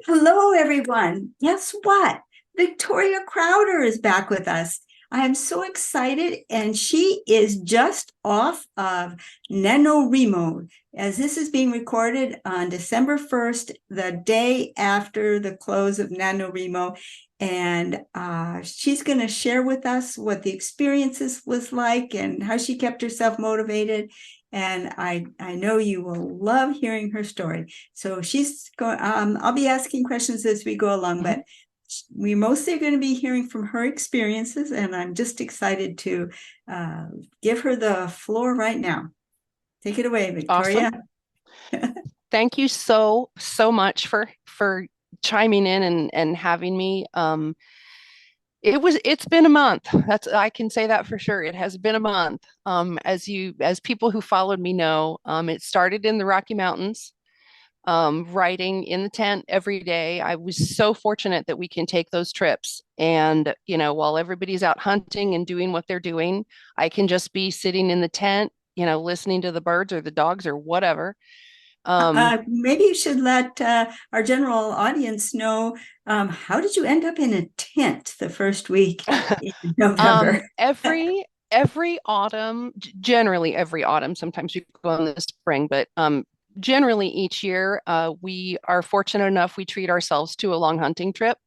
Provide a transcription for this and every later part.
Hello, everyone. Guess what? Victoria Crowder is back with us. I am so excited, and she is just off of NaNoWriMo, as this is being recorded on December 1st, the day after the close of NaNoWriMo. And she's going to share with us what the experiences was like and how she kept herself motivated. And I know you will love hearing her story. So she's going. I'll be asking questions as we go along, but we mostly are going to be hearing from her experiences, and I'm just excited to give her the floor right now. Take it away, Awesome. Victoria. Thank you so much for chiming in and having me. It's been a month. I can say that for sure. It has been a month. As people who followed me know, it started in the Rocky Mountains, writing in the tent every day. I was so fortunate that we can take those trips. And, while everybody's out hunting and doing what they're doing, I can just be sitting in the tent, listening to the birds or the dogs or whatever. Maybe you should let our general audience know, how did you end up in a tent the first week in Um, November? every every autumn, generally every autumn, sometimes you go in the spring, but generally each year, we are fortunate enough we treat ourselves to a long hunting trip.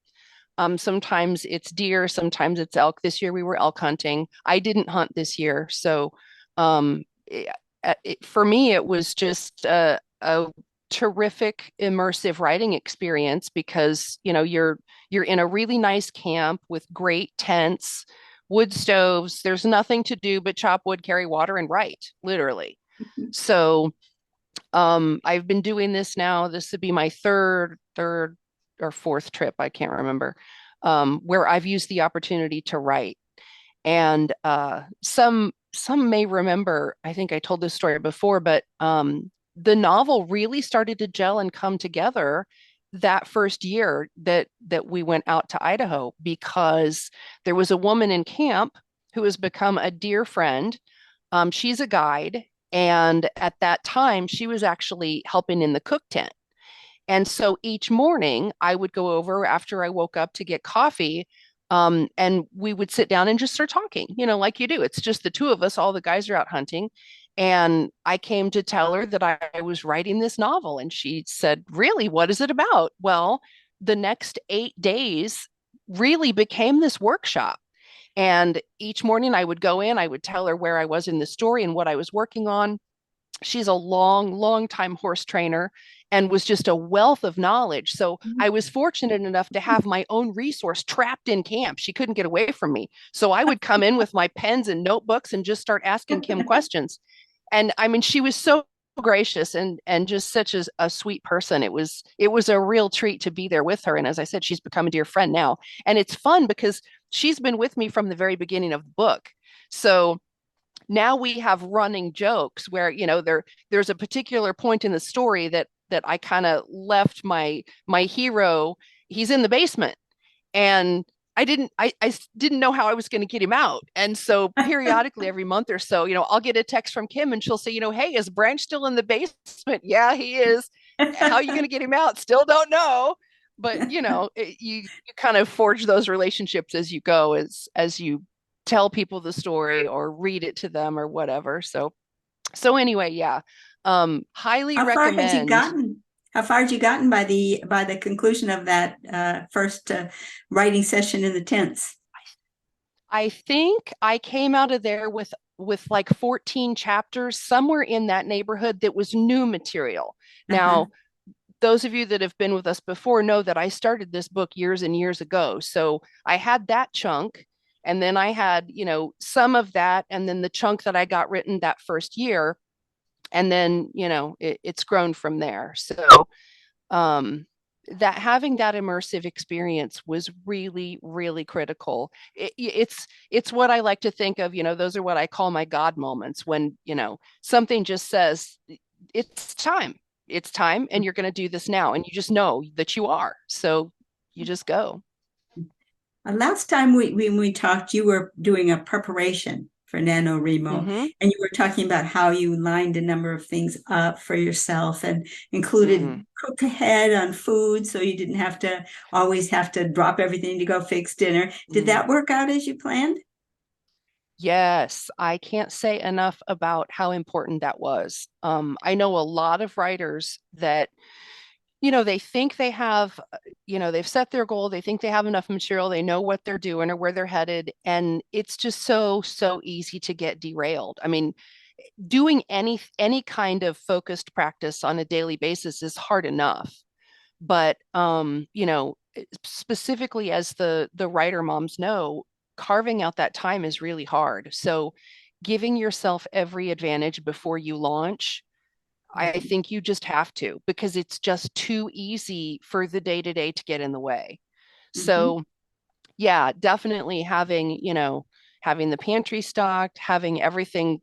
Sometimes it's deer, sometimes it's elk. This year we were elk hunting. I didn't hunt this year, so um, for me it was just a terrific immersive writing experience because you're in a really nice camp with great tents, wood stoves. There's nothing to do but chop wood, carry water, and write, literally. So I've been doing this now. This would be my third or fourth trip. I can't remember, where I've used the opportunity to write. And some may remember, I think I told this story before, but the novel really started to gel and come together that first year that we went out to Idaho because there was a woman in camp who has become a dear friend. She's a guide, and at that time, she was actually helping in the cook tent. And so each morning, I would go over after I woke up to get coffee, and we would sit down and just start talking, like you do. It's just the two of us, all the guys are out hunting. And I came to tell her that I was writing this novel. And she said, "Really? What is it about?" Well, the next 8 days really became this workshop. And each morning I would go in, I would tell her where I was in the story and what I was working on. She's a long time horse trainer and was just a wealth of knowledge. So I was fortunate enough to have my own resource trapped in camp. She couldn't get away from me. So I would come in with my pens and notebooks and just start asking Kim questions. And I mean, she was so gracious and just such a sweet person. It was a real treat to be there with her. And as I said, she's become a dear friend now. And it's fun because she's been with me from the very beginning of the book. So now we have running jokes where there's a particular point in the story that I kind of left my hero. He's in the basement, and I didn't know how I was going to get him out. And so periodically every month or so, I'll get a text from Kim and she'll say, "Hey, is Branch still in the basement?" "Yeah, he is." "How are you going to get him out?" "Still don't know." But you kind of forge those relationships as you go, as you tell people the story or read it to them or whatever. So anyway, yeah. Highly How far had you recommend. gotten? How far had you gotten by the conclusion of that first writing session in the tents? I think I came out of there with like 14 chapters, somewhere in that neighborhood, that was new material. Uh-huh. Now, those of you that have been with us before know that I started this book years and years ago. So I had that chunk, and then I had, some of that, and then the chunk that I got written that first year. And then, it's grown from there. So um, that having that immersive experience was really critical. It's what I like to think of. Those are what I call my God moments, when something just says it's time. It's time, and you're going to do this now, and you just know that you are. So you just go. Last time when we talked, you were doing a preparation for NaNoWriMo. Mm-hmm. And you were talking about how you lined a number of things up for yourself and Mm-hmm. included cook ahead on food so you didn't have to always have to drop everything to go fix dinner. Did Mm. that work out as you planned? Yes, I can't say enough about how important that was. I know a lot of writers that, they think they have, they've set their goal, they think they have enough material, they know what they're doing or where they're headed, and it's just so, so easy to get derailed. I mean, doing any kind of focused practice on a daily basis is hard enough, but specifically as the writer moms know, carving out that time is really hard. So giving yourself every advantage before you launch, I Mhm. think you just have to, because it's just too easy for the day to day to get in the way. Mhm. So yeah, definitely having the pantry stocked, having everything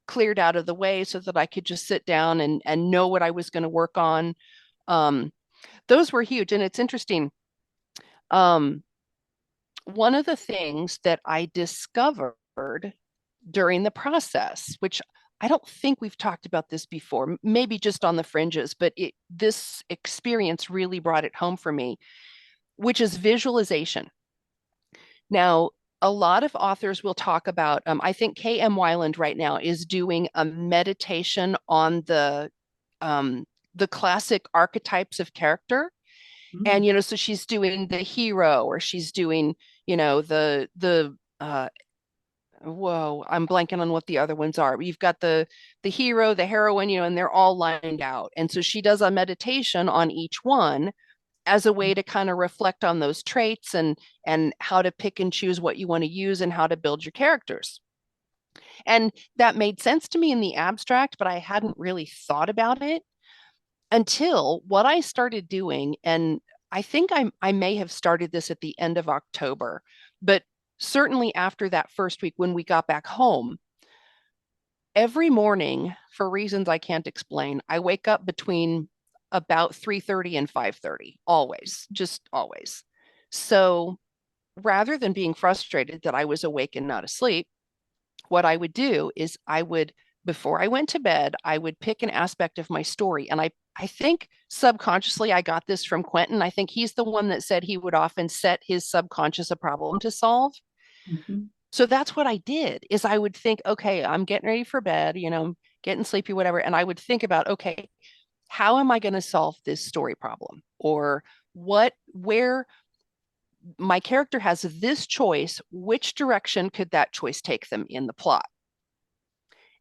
cleared out of the way so that I could just sit down and know what I was going to work on. Um, those were huge. And it's interesting. Um, one of the things that I discovered during the process, which I don't think we've talked about this before, maybe just on the fringes, but this experience really brought it home for me, which is visualization. Now, a lot of authors will talk about, I think K.M. Weiland right now is doing a meditation on the classic archetypes of character. And, Mm. so she's doing the hero, or she's doing, whoa, I'm blanking on what the other ones are. You've got the hero, the heroine, and they're all lined out. And so she does a meditation on each one as a way to kind of reflect on those traits and how to pick and choose what you want to use and how to build your characters. And that made sense to me in the abstract, but I hadn't really thought about it until what I started doing. And I think I may have started this at the end of October, but certainly after that first week when we got back home, every morning, for reasons I can't explain, I wake up between about 3:30 and 5:30, always, just always. So rather than being frustrated that I was awake and not asleep, what I would do is before I went to bed, I would pick an aspect of my story. And I think subconsciously I got this from Quentin. I think he's the one that said he would often set his subconscious a problem to solve. Mhm. So that's what I did is I would think, okay, I'm getting ready for bed, getting sleepy, whatever. And I would think about, okay, how am I going to solve this story problem? Or where my character has this choice, which direction could that choice take them in the plot?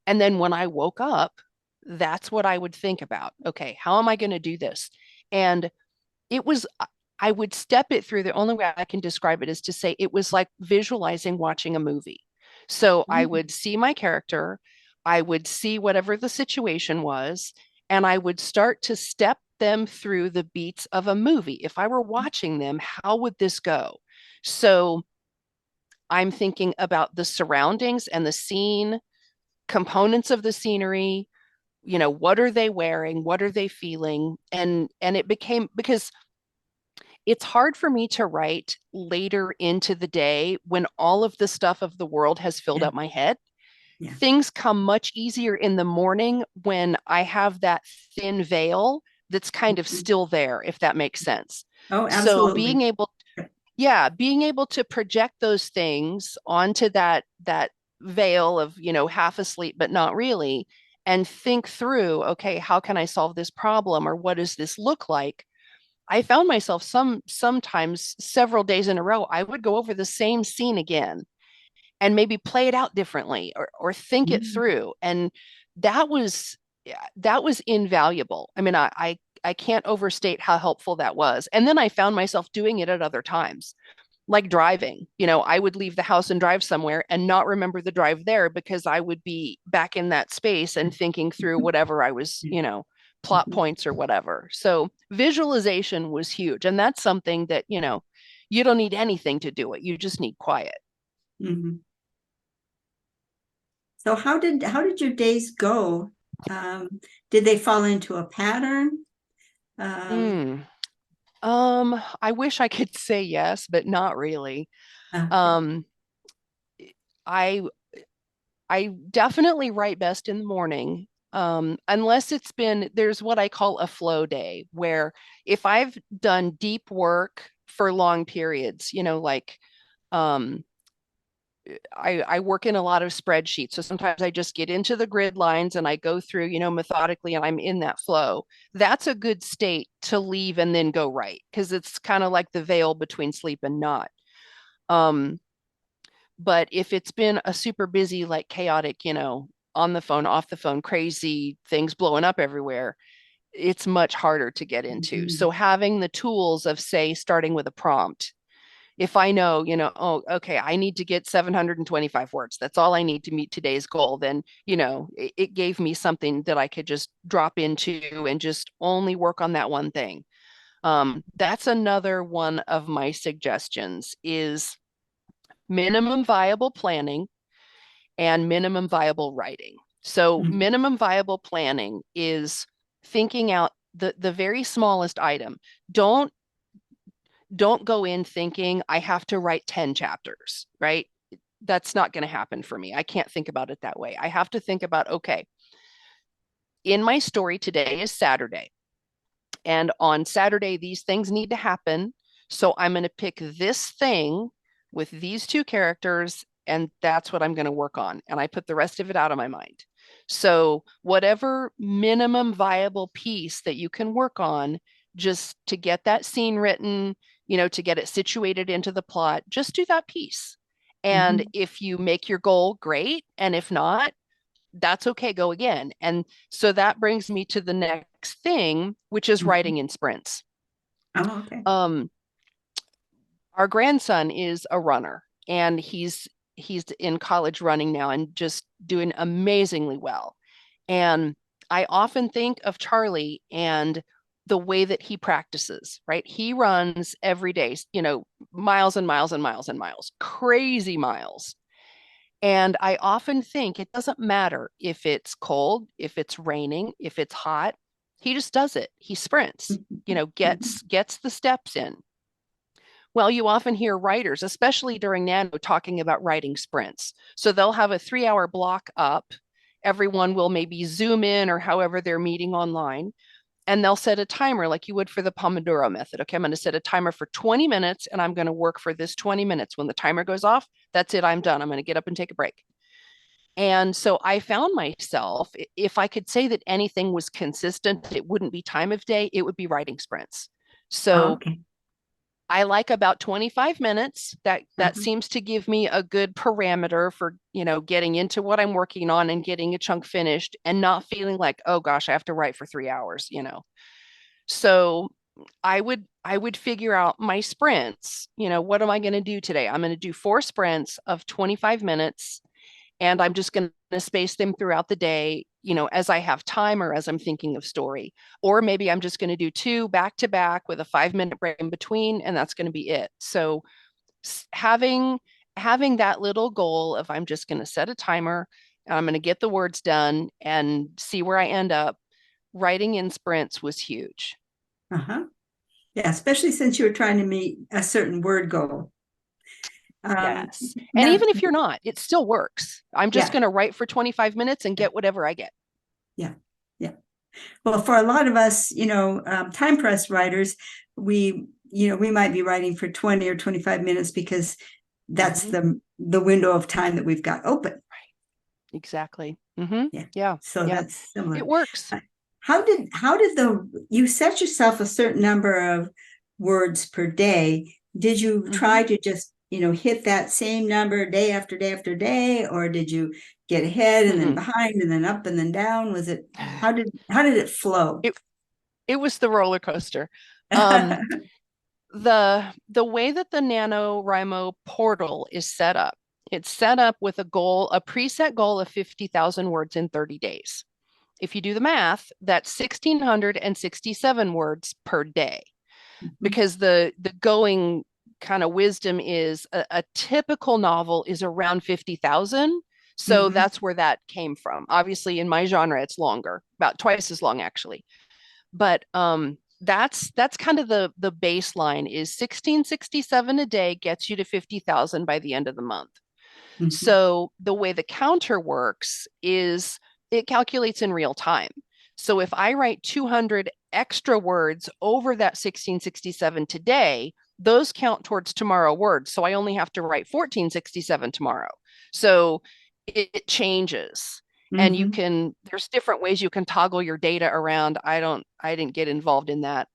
And then when I woke up, that's what I would think about. Okay, how am I going to do this? And it was, I would step it through. The only way I can describe it is to say it was like visualizing watching a movie. So I Mm. would see my character, I would see whatever the situation was, and I would start to step them through the beats of a movie. If I were watching them, how would this go? So I'm thinking about the surroundings and the scene, components of the scenery, what are they wearing, what are they feeling, and it became, because it's hard for me to write later into the day when all of the stuff of the world has filled Yeah. up my head. Yeah. Things come much easier in the morning when I have that thin veil that's kind of Mhm. still there, if that makes sense. Oh, So absolutely. being able to project those things onto that veil of, half asleep but not really, and think through, okay, how can I solve this problem, or what does this look like? I found myself sometimes several days in a row, I would go over the same scene again and maybe play it out differently, or think it Mm. through. And that was yeah, that was invaluable. I mean, I can't overstate how helpful that was. And then I found myself doing it at other times, like driving. I would leave the house and drive somewhere and not remember the drive there because I would be back in that space and thinking through whatever I was, plot Mhm. points or whatever. So visualization was huge. And that's something that, you don't need anything to do it. You just need quiet. Mhm. So how did your days go? Did they fall into a pattern? Um, Mm. I wish I could say yes, but not really. okay. Um, I I definitely write best in the morning. Unless there's what I call a flow day, where if I've done deep work for long periods, like um, I work in a lot of spreadsheets. So sometimes I just get into the grid lines and I go through, methodically, and I'm in that flow. That's a good state to leave and then go write, because it's kind of like the veil between sleep and not. Um, but if it's been a super busy, like chaotic, on the phone, off the phone, crazy things blowing up everywhere, it's much harder to get into. Mhm. So having the tools of, say, starting with a prompt, if I know, oh, okay, I need to get 725 words. That's all I need to meet today's goal. Then, it gave me something that I could just drop into and just only work on that one thing. That's another one of my suggestions is minimum viable planning and minimum viable writing. So Mhm. minimum viable planning is thinking out the very smallest item. Don't don't go in thinking I have to write 10 chapters, right? That's not going to happen for me. I can't think about it that way. I have to think about, okay, in my story today is Saturday. And on Saturday, these things need to happen. So I'm going to pick this thing with these two characters, and that's what I'm going to work on. And I put the rest of it out of my mind. So, whatever minimum viable piece that you can work on just to get that scene written, to get it situated into the plot, just do that piece. And Mhm. if you make your goal, great. And if not, that's okay, go again. And so that brings me to the next thing, which is Mhm. writing in sprints. Oh, okay. Um, our grandson is a runner, and he's in college running now and just doing amazingly well. And I often think of Charlie and the way that he practices, right? He runs every day, miles and miles and miles and miles, crazy miles. And I often think it doesn't matter if it's cold, if it's raining, if it's hot. He just does it. He sprints, Mhm. gets the steps in. Well, you often hear writers, especially during Nano, talking about writing sprints. So they'll have a 3 hour block up. Everyone will maybe Zoom in or however they're meeting online, and they'll set a timer like you would for the Pomodoro method. Okay, I'm going to set a timer for 20 minutes and I'm going to work for this 20 minutes. When the timer goes off, that's it. I'm done. I'm going to get up and take a break. And so I found myself, if I could say that anything was consistent, it wouldn't be time of day, it would be writing sprints. Oh, So okay. I like about 25 minutes. That Uh-huh. seems to give me a good parameter for, getting into what I'm working on and getting a chunk finished and not feeling like, oh gosh, I have to write for 3 hours. So I would figure out my sprints. What am I going to do today? I'm going to do 4 sprints of 25 minutes, and I'm just going to space them throughout the day, as I have time or as I'm thinking of story. Or maybe I'm just going to do two back to back with a 5 minute break in between, and that's going to be it. So having that little goal of I'm just going to set a timer and I'm going to get the words done and see where I end up, writing in sprints was huge. Uh-huh. Yeah, especially since you were trying to meet a certain word goal. Um, Yes. And now, even if you're not, it still works. I'm just yeah, going to write for 25 minutes and get whatever I get. yeah, yeah. Well, for a lot of us, time press writers, we might be writing for 20 or 25 minutes because that's Mhm. the window of time that we've got open. Exactly. Yeah. Yeah. So Yeah. that's It similar. works. How did you set yourself a certain number of words per day? Did you hmm try to just, hit that same number day after day after day, or did you get ahead and then Mm-mm. behind and then up and then down? How did it flow? It it was the roller coaster. Um, the way that the NaNoWriMo portal is set up, it's set up with a preset goal of 50,000 words in 30 days. If you do the math, that's 1,667 words per day. Because the going kind of wisdom is a typical novel is around 50,000. So Mhm. that's where that came from. Obviously, in my genre, it's longer, about twice as long actually. But that's kind of the baseline is 1,667 a day gets you to 50,000 by the end of the month. Mhm. So the way the counter works is it calculates in real time. So if I write 200 extra words over that 1667 today, those count towards tomorrow words. So I only have to write 1467 tomorrow. So it changes. And Mhm. there's different ways you can toggle your data around. I didn't get involved in that.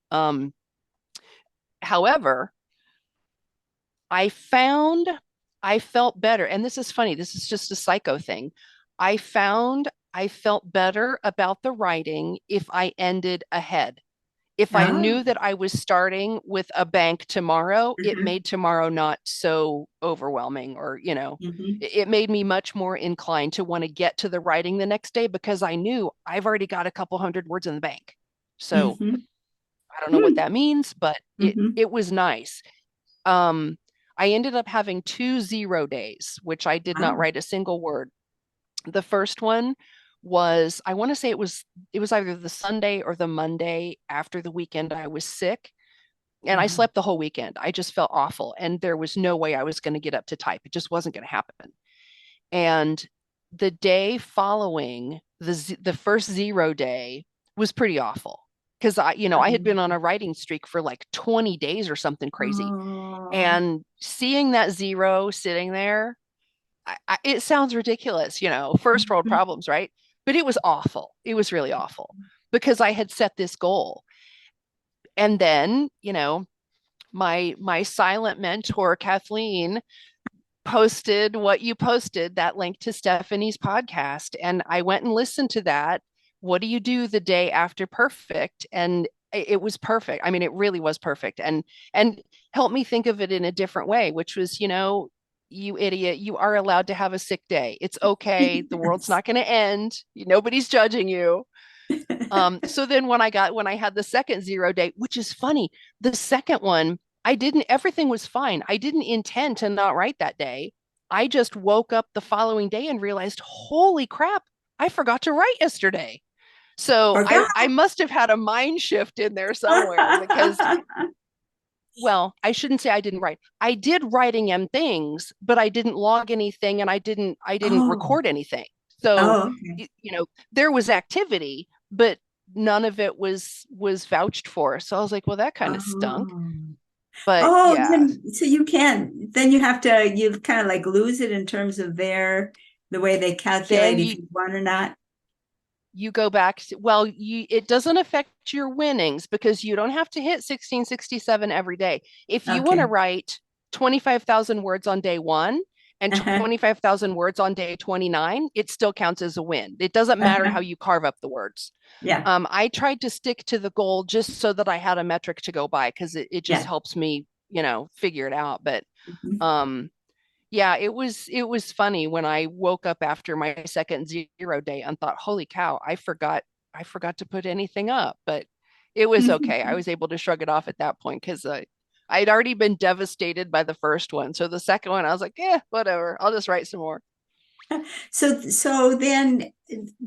However, I found I felt better. And this is funny. This is just a psycho thing. I found I felt better about the writing if I ended ahead. If I Oh. knew that I was starting with a bank tomorrow, it Mhm. made tomorrow not so overwhelming, or, Mhm. it made me much more inclined to want to get to the writing the next day because I knew I've already got a couple hundred words in the bank. So Mhm. I don't know what Hmm. that means, but it Mhm. it was nice. Um, I ended up having 2 0 days, which I did not Wow. write a single word. The first one was, I want to say it was either the Sunday or the Monday after the weekend I was sick, and I Uh-huh. slept the whole weekend. I just felt awful, and there was no way I was going to get up to type. It just wasn't going to happen. And the day following the first 0 day was pretty awful because I had been on a writing streak for like 20 days or something crazy, Oh. and seeing that zero sitting there, it sounds ridiculous, first world Mhm. problems, right? But it was awful. It was really awful because I had set this goal. And then, my silent mentor, Kathleen, posted what you posted, that link to Stephanie's podcast. And I went and listened to that. What do you do the day after perfect? And it was perfect. I mean, it really was perfect. And helped me think of it in a different way, which was, you idiot, you are allowed to have a sick day. It's okay. The world's Yes. not going to end. Nobody's judging you. So then when I had the second 0 day, which is funny, the second one, everything was fine. I didn't intend to not write that day. I just woke up the following day and realized, holy crap, I forgot to write yesterday. So Forgot. I must have had a mind shift in there somewhere because, well, I shouldn't say I didn't write. I did writing and things, but I didn't log anything, and I didn't Oh. record anything. So, Oh, okay. there was activity, but none of it was vouched for. So I was like, well, that kind of stunk. Oh. But Oh, yeah, then so you have to you kind of like lose it in terms of the way they then calculate if you you won or not. you go back to, well, it doesn't affect your winnings because you don't have to hit 1667 every day. If you want to Okay. write 25,000 words on day 1 and Uh-huh. 25,000 words on day 29, it still counts as a win. It doesn't matter Uh-huh. how you carve up the words. Yeah. I tried to stick to the goal just so that I had a metric to go by because it just Yeah. helps me, figure it out. But Mhm. um, yeah, it was funny when I woke up after my second 0 day and thought, holy cow, I forgot to put anything up. But it was okay. I was able to shrug it off at that point because I'd already been devastated by the first one. So the second one, I was like, yeah, whatever. I'll just write some more. So then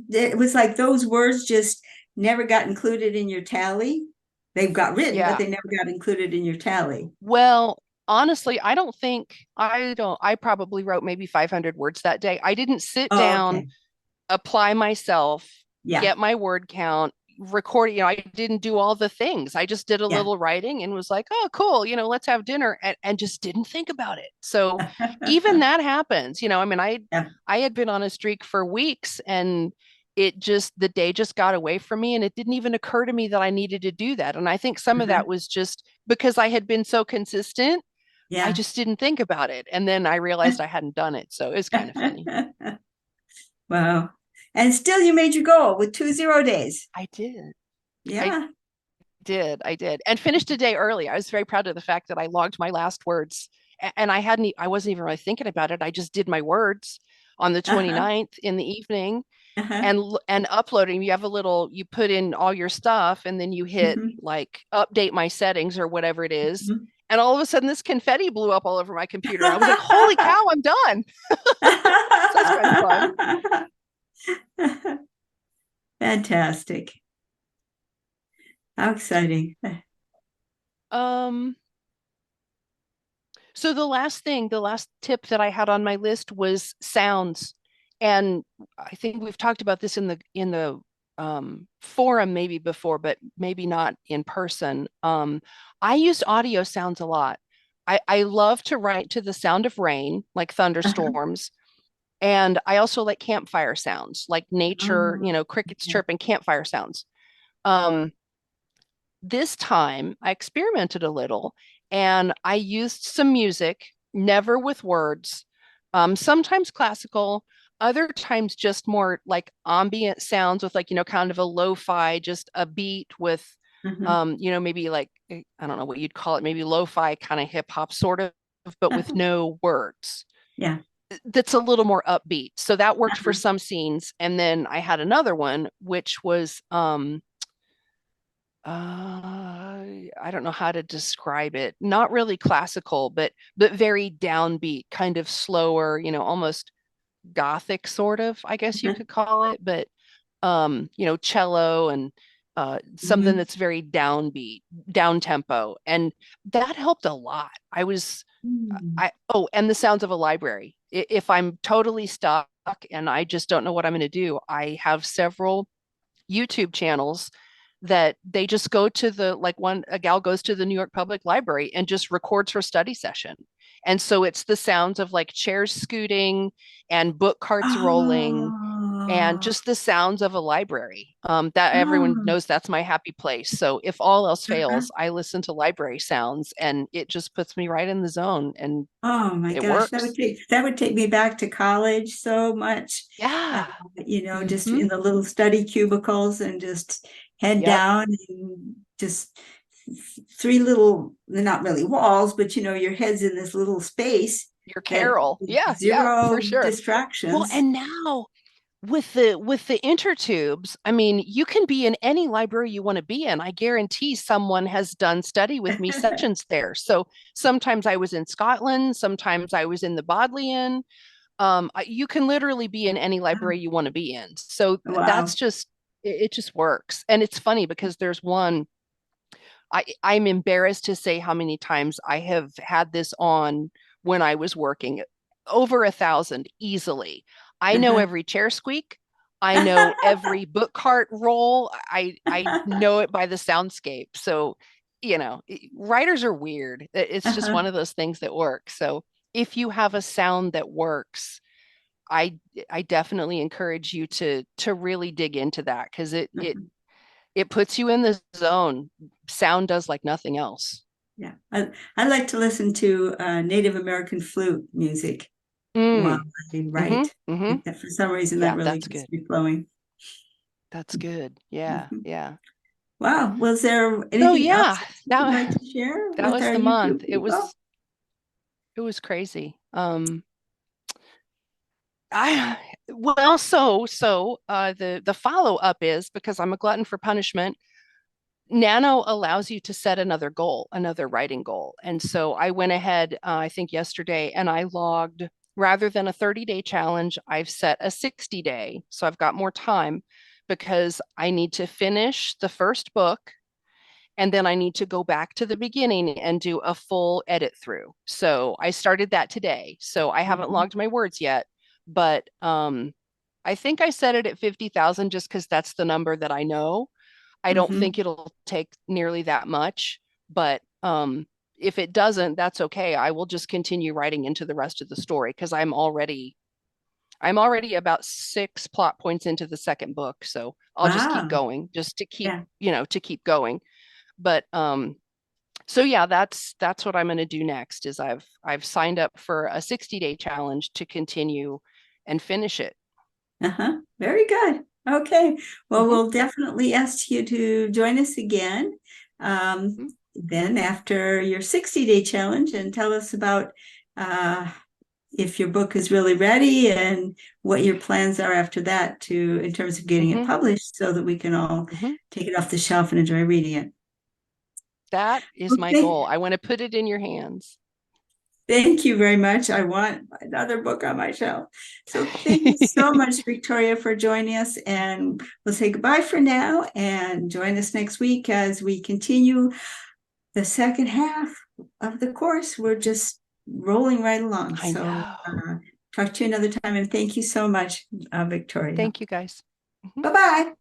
it was like those words just never got included in your tally. They've got written, but Yeah. they never got included in your tally. Well, honestly, I probably wrote maybe 500 words that day. I didn't sit Oh, down, okay. apply myself, Yeah. get my word count, record, I didn't do all the things. I just did a Yeah. little writing and was like, oh, cool, let's have dinner, and just didn't think about it. So even that happens, I mean, Yeah. I had been on a streak for weeks, and the day just got away from me, and it didn't even occur to me that I needed to do that. And I think some of Uh-huh. that was just because I had been so consistent. I Yeah. just didn't think about it. And then I realized I hadn't done it. So it's kind of funny. Wow. And still you made your goal with 2 0 days. I did. I Yeah. I did. And finished a day early. I was very proud of the fact that I logged my last words. And I wasn't even really thinking about it. I just did my words on the Uh-huh. 29th in the evening Uh-huh. and uploading. You put in all your stuff, and then you hit Mhm. like update my settings or whatever it is. Mhm. And all of a sudden this confetti blew up all over my computer. I was like, holy cow, I'm done. So it's kind of fun. Fantastic. How exciting. Um, So the last tip that I had on my list was sounds. And I think we've talked about this in the forum maybe before, but maybe not in person. I used audio sounds a lot. I love to write to the sound of rain, like Uh-huh. thunderstorms. And I also like campfire sounds, like nature, Oh, crickets yeah. chirping, campfire sounds. Um, this time I experimented a little and I used some music, never with words, sometimes classical, other times just more like ambient sounds with like, kind of a lo-fi, just a beat with, Uh-huh. maybe like, I don't know what you'd call it, maybe lo-fi kind of hip hop sort of, but with Uh-huh. no words. Yeah. That's a little more upbeat. So that worked for Uh-huh. some scenes. And then I had another one, which was, I don't know how to describe it. Not really classical, but very downbeat, kind of slower, almost gothic sort of, I guess you Uh-huh. could call it, but cello and something Mhm. that's very downbeat, down tempo. And that helped a lot. Mm. I oh, and the sounds of a library. If I'm totally stuck and I just don't know what I'm going to do, I have several YouTube channels that they just go to the like one a gal goes to the New York Public Library and just records her study session. And so it's the sounds of like chairs scooting and book carts rolling and Oh, just the sounds of a library. That everyone oh, knows that's my happy place. So if all else uh-huh. fails, I listen to library sounds and it just puts me right in the zone and Oh my it gosh, works. that would take me back to college so much. Uh, Yeah. just Mm-hmm. in the little study cubicles and just head Yep. down and just three little, they're not really walls, but your head's in this little space Your that Carol. Yeah, yeah, for zero sure. Well, distractions. and now with the intertubes, I mean, you can be in any library you want to be in. I guarantee someone has done study with me sessions there. So sometimes I was in Scotland, sometimes I was in the Bodleian. You can literally be in any library you want to be in. So that's Wow. just it just works. And it's funny because there's one I'm embarrassed to say how many times I have had this on when I was working. Over 1,000 easily. I know Uh-huh. every chair squeak. I know every book cart roll. I know it by the soundscape. So, writers are weird. It's just Uh-huh. one of those things that work. So, if you have a sound that works, I I definitely encourage you to really dig into that because it puts you in the zone. Sound does like nothing else. Yeah. I like to listen to Native American flute music while Mm. I Mm-hmm. write. Mm-hmm. For some reason, that Yeah, really that's gets good. me flowing. That's good. Yeah, Mhm. yeah. Wow. Was there So anything yeah, else you'd like that to share that with was our the YouTube month. It people? was crazy. I well, the follow-up is because I'm a glutton for punishment. Nano allows you to set another goal, another writing goal. And so I went ahead, I think yesterday, and I logged rather than a 30-day challenge, I've set a 60-day. So I've got more time because I need to finish the first book and then I need to go back to the beginning and do a full edit through. So I started that today. So I haven't Mhm. logged my words yet, but I think I set it at 50,000 just because that's the number that I know. I don't Mhm. think it'll take nearly that much, but if it doesn't, that's okay. I will just continue writing into the rest of the story because I'm already about 6 plot points into the second book, so I'll just keep Wow. going, just Yeah. to keep going. But so yeah, that's what I'm going to do next is I've signed up for a 60-day challenge to continue and finish it. Uh-huh. Very good. Okay. Well, Mhm, we'll definitely ask you to join us again. mhm, Then after your 60-day challenge and tell us about uh, if your book is really ready and what your plans are after that in terms of getting it mhm, published so that we can all mhm. take it off the shelf and enjoy reading it. That is my Okay. goal. I want to put it in your hands. Thank you very much. I want another book on my shelf. So thank you so much, Victoria, for joining us. And we'll say goodbye for now and join us next week as we continue the second half of the course. We're just rolling right along. I So know. talk to you another time, and thank you so much, Victoria. Thank you guys. Mhm. Bye-bye.